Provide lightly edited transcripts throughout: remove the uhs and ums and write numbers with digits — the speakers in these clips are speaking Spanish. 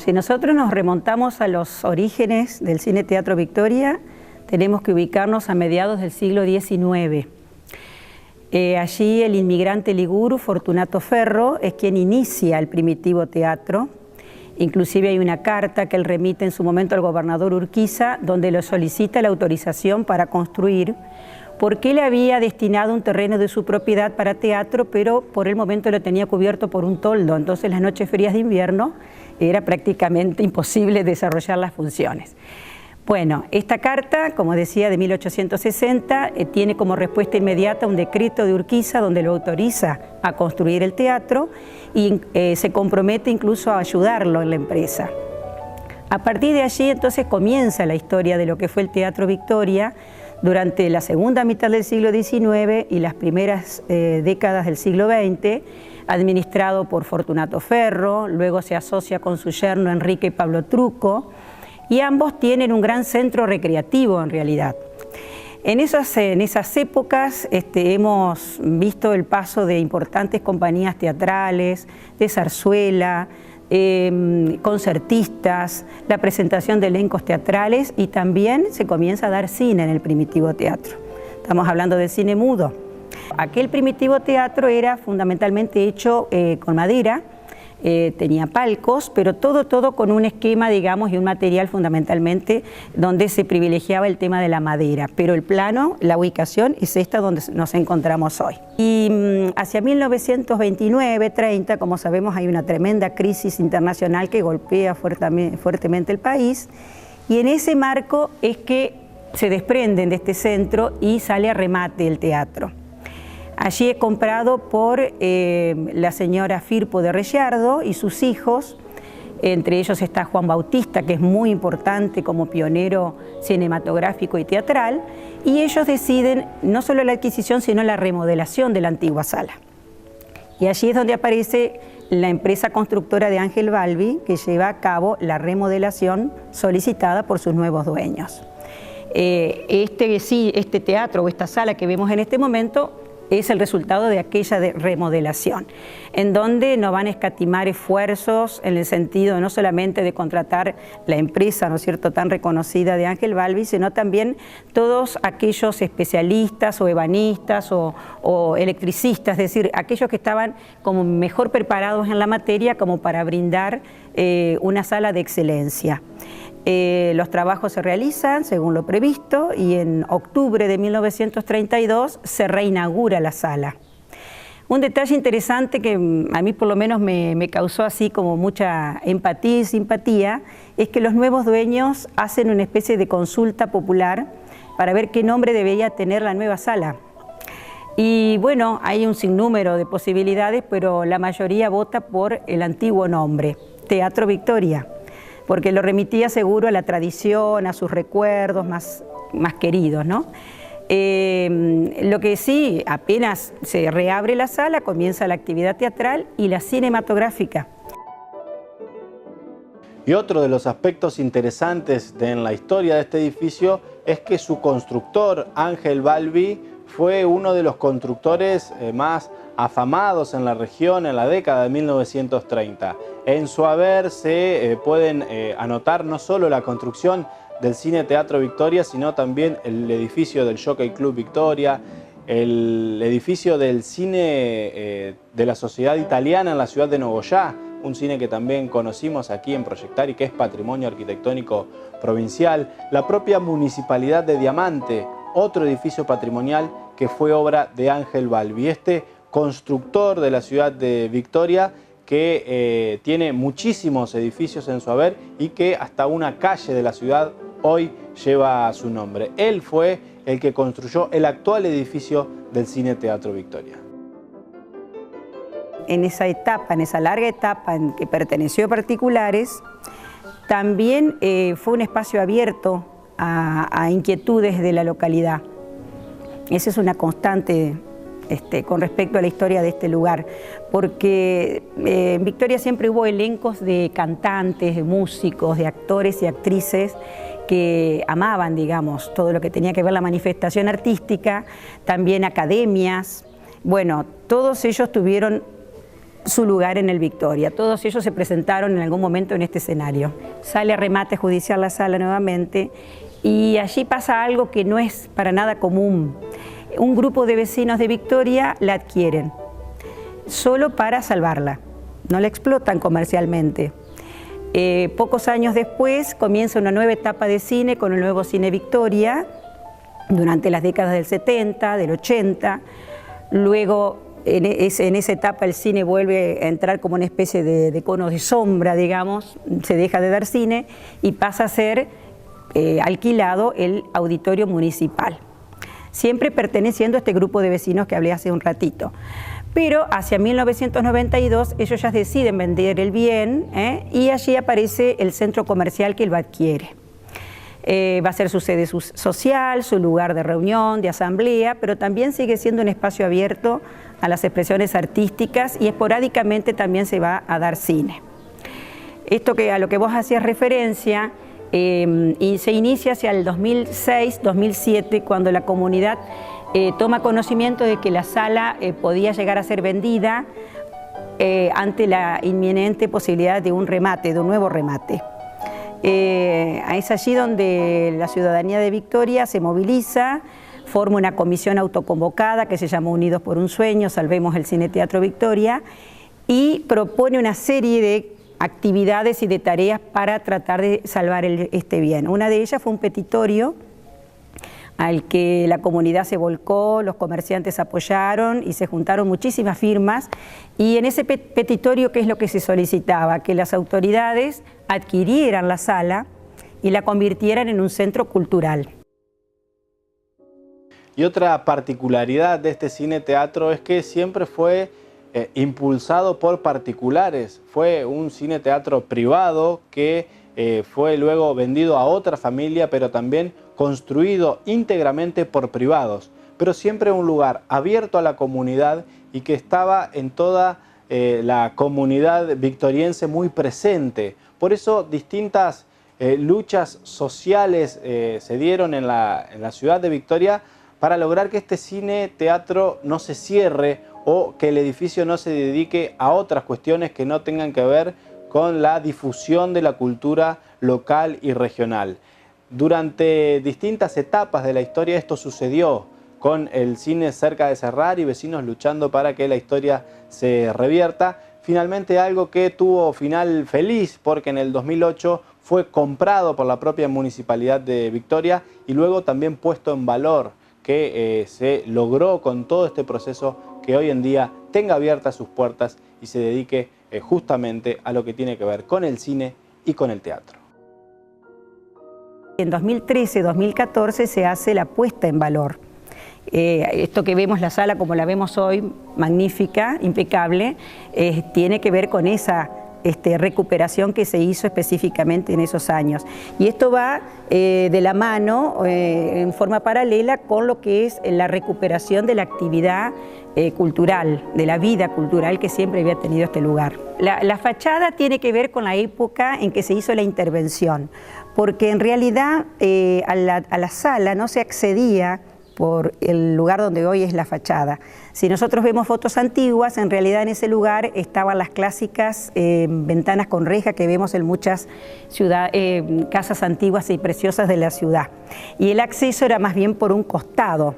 Si nosotros nos remontamos a los orígenes del Cine Teatro Victoria, tenemos que ubicarnos a mediados del siglo XIX. Allí el inmigrante liguro Fortunato Ferro es quien inicia el primitivo teatro. Inclusive hay una carta que él remite en su momento al gobernador Urquiza, donde le solicita la autorización para construir, porque él había destinado un terreno de su propiedad para teatro, pero por el momento lo tenía cubierto por un toldo. Entonces las noches frías de invierno era prácticamente imposible desarrollar las funciones. Bueno, esta carta, como decía, de 1860, tiene como respuesta inmediata un decreto de Urquiza donde lo autoriza a construir el teatro y se compromete incluso a ayudarlo en la empresa. A partir de allí entonces comienza la historia de lo que fue el Teatro Victoria durante la segunda mitad del siglo XIX y las primeras décadas del siglo XX, administrado por Fortunato Ferro, luego se asocia con su yerno Enrique y Pablo Truco, y ambos tienen un gran centro recreativo en realidad. En esas épocas hemos visto el paso de importantes compañías teatrales, de zarzuela, concertistas, la presentación de elencos teatrales y también se comienza a dar cine en el primitivo teatro. Estamos hablando del cine mudo. Aquel primitivo teatro era fundamentalmente hecho con madera, tenía palcos, pero todo con un esquema, digamos, y un material fundamentalmente donde se privilegiaba el tema de la madera, pero el plano, la ubicación es esta donde nos encontramos hoy. Y hacia 1929-30, como sabemos, hay una tremenda crisis internacional que golpea fuertemente el país, y en ese marco es que se desprenden de este centro y sale a remate el teatro. Allí es comprado por la señora Firpo de Rellardo y sus hijos, entre ellos está Juan Bautista, que es muy importante como pionero cinematográfico y teatral, y ellos deciden no solo la adquisición, sino la remodelación de la antigua sala. Y allí es donde aparece la empresa constructora de Ángel Balbi, que lleva a cabo la remodelación solicitada por sus nuevos dueños. Este teatro o esta sala que vemos en este momento es el resultado de aquella remodelación, en donde no van a escatimar esfuerzos en el sentido no solamente de contratar la empresa, ¿no es cierto?, tan reconocida de Ángel Balbi, sino también todos aquellos especialistas o ebanistas o electricistas, es decir, aquellos que estaban como mejor preparados en la materia como para brindar una sala de excelencia. Los trabajos se realizan según lo previsto y en octubre de 1932 se reinaugura la sala. Un detalle interesante que a mí por lo menos me causó así como mucha empatía y simpatía es que los nuevos dueños hacen una especie de consulta popular para ver qué nombre debería tener la nueva sala. Y bueno, hay un sinnúmero de posibilidades, pero la mayoría vota por el antiguo nombre, Teatro Victoria, porque lo remitía seguro a la tradición, a sus recuerdos más queridos, ¿no? Lo que sí, apenas se reabre la sala, comienza la actividad teatral y la cinematográfica. Y otro de los aspectos interesantes en la historia de este edificio es que su constructor, Ángel Balbi, fue uno de los constructores más afamados en la región en la década de 1930. En su haber se pueden anotar no solo la construcción del Cine Teatro Victoria, sino también el edificio del Jockey Club Victoria, el edificio del cine de la Sociedad Italiana en la ciudad de Nogoyá, un cine que también conocimos aquí en Proyectar y que es patrimonio arquitectónico provincial, la propia Municipalidad de Diamante, otro edificio patrimonial que fue obra de Ángel Balbi, este constructor de la ciudad de Victoria que tiene muchísimos edificios en su haber y que hasta una calle de la ciudad hoy lleva su nombre. Él fue el que construyó el actual edificio del Cine Teatro Victoria. En esa etapa, en esa larga etapa en que perteneció a particulares, también fue un espacio abierto a inquietudes de la localidad. Esa es una constante con respecto a la historia de este lugar, porque en Victoria siempre hubo elencos de cantantes, de músicos, de actores y actrices que amaban, digamos, todo lo que tenía que ver la manifestación artística, también academias. Bueno, todos ellos tuvieron su lugar en el Victoria. Todos ellos se presentaron en algún momento en este escenario. Sale a remate judicial la sala nuevamente y allí pasa algo que no es para nada común. Un grupo de vecinos de Victoria la adquieren, solo para salvarla, no la explotan comercialmente. Pocos años después comienza una nueva etapa de cine con el nuevo Cine Victoria, durante las décadas del 70, del 80, luego en esa etapa el cine vuelve a entrar como una especie de cono de sombra, digamos, se deja de dar cine y pasa a ser alquilado el auditorio municipal, siempre perteneciendo a este grupo de vecinos que hablé hace un ratito. Pero hacia 1992 ellos ya deciden vender el bien y allí aparece el centro comercial que lo adquiere. Va a ser su sede social, su lugar de reunión, de asamblea, pero también sigue siendo un espacio abierto a las expresiones artísticas y esporádicamente también se va a dar cine. Esto a lo que vos hacías referencia y se inicia hacia el 2006-2007 cuando la comunidad toma conocimiento de que la sala podía llegar a ser vendida ante la inminente posibilidad de un remate, de un nuevo remate. Es allí donde la ciudadanía de Victoria se moviliza, forma una comisión autoconvocada que se llamó Unidos por un Sueño, Salvemos el Cine Teatro Victoria, y propone una serie de actividades y de tareas para tratar de salvar este bien. Una de ellas fue un petitorio al que la comunidad se volcó, los comerciantes apoyaron y se juntaron muchísimas firmas. Y en ese petitorio, ¿qué es lo que se solicitaba? Que las autoridades adquirieran la sala y la convirtieran en un centro cultural. Y otra particularidad de este cine-teatro es que siempre fue impulsado por particulares. Fue un cine-teatro privado que fue luego vendido a otra familia, pero también construido íntegramente por privados, pero siempre un lugar abierto a la comunidad y que estaba en toda la comunidad victoriense muy presente. Por eso distintas luchas sociales se dieron en la ciudad de Victoria para lograr que este cine-teatro no se cierre o que el edificio no se dedique a otras cuestiones que no tengan que ver con la difusión de la cultura local y regional. Durante distintas etapas de la historia esto sucedió, con el cine cerca de cerrar y vecinos luchando para que la historia se revierta. Finalmente algo que tuvo final feliz porque en el 2008 fue comprado por la propia Municipalidad de Victoria y luego también puesto en valor, que se logró con todo este proceso que hoy en día tenga abiertas sus puertas y se dedique justamente a lo que tiene que ver con el cine y con el teatro. En 2013-2014 se hace la puesta en valor. Esto que vemos la sala como la vemos hoy, magnífica, impecable, tiene que ver con esa recuperación que se hizo específicamente en esos años. Y esto va de la mano, en forma paralela, con lo que es la recuperación de la actividad cultural, de la vida cultural que siempre había tenido este lugar. La fachada tiene que ver con la época en que se hizo la intervención, porque en realidad a la sala no se accedía por el lugar donde hoy es la fachada. Si nosotros vemos fotos antiguas, en realidad en ese lugar estaban las clásicas ventanas con reja que vemos en muchas casas antiguas y preciosas de la ciudad. Y el acceso era más bien por un costado.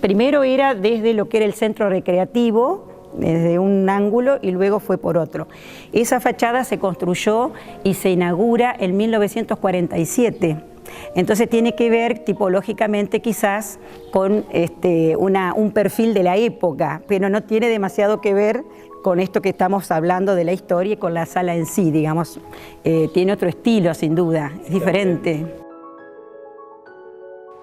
Primero era desde lo que era el centro recreativo, desde un ángulo, y luego fue por otro. Esa fachada se construyó y se inaugura en 1947. Entonces tiene que ver tipológicamente quizás con un perfil de la época, pero no tiene demasiado que ver con esto que estamos hablando de la historia y con la sala en sí, digamos. Tiene otro estilo sin duda, es diferente.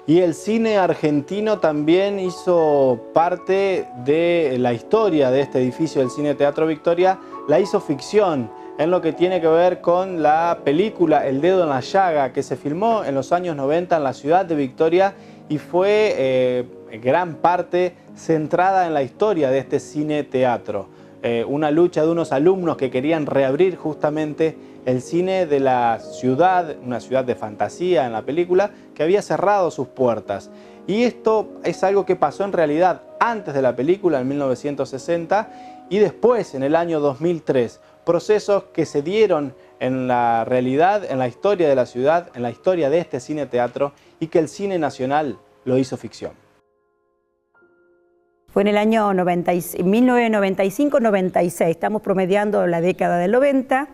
Y el cine argentino también hizo parte de la historia de este edificio del Cine Teatro Victoria, la hizo ficción, en lo que tiene que ver con la película El dedo en la llaga, que se filmó en los años 90 en la ciudad de Victoria y fue gran parte centrada en la historia de este cine teatro. Una lucha de unos alumnos que querían reabrir justamente el cine de la ciudad, una ciudad de fantasía en la película, que había cerrado sus puertas. Y esto es algo que pasó en realidad antes de la película, en 1960, y después, en el año 2003, procesos que se dieron en la realidad, en la historia de la ciudad, en la historia de este cine-teatro, y que el cine nacional lo hizo ficción. Fue en el año 1995-96, estamos promediando la década del 90,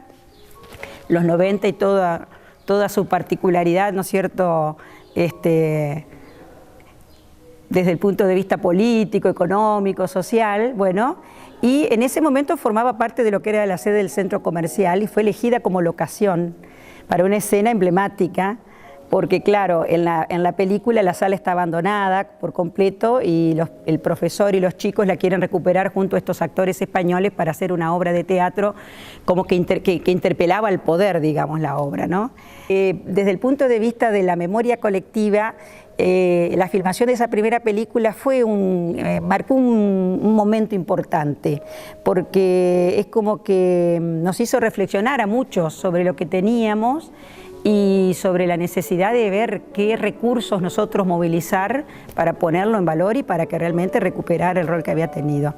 los 90 y toda su particularidad, ¿no es cierto?, desde el punto de vista político, económico, social, bueno, y en ese momento formaba parte de lo que era la sede del centro comercial y fue elegida como locación para una escena emblemática, porque claro, en la película la sala está abandonada por completo y el profesor y los chicos la quieren recuperar junto a estos actores españoles para hacer una obra de teatro como que interpelaba al poder, digamos, la obra, ¿no? Desde el punto de vista de la memoria colectiva, la filmación de esa primera película marcó un momento importante, porque es como que nos hizo reflexionar a muchos sobre lo que teníamos y sobre la necesidad de ver qué recursos nosotros movilizar para ponerlo en valor y para que realmente recuperar el rol que había tenido.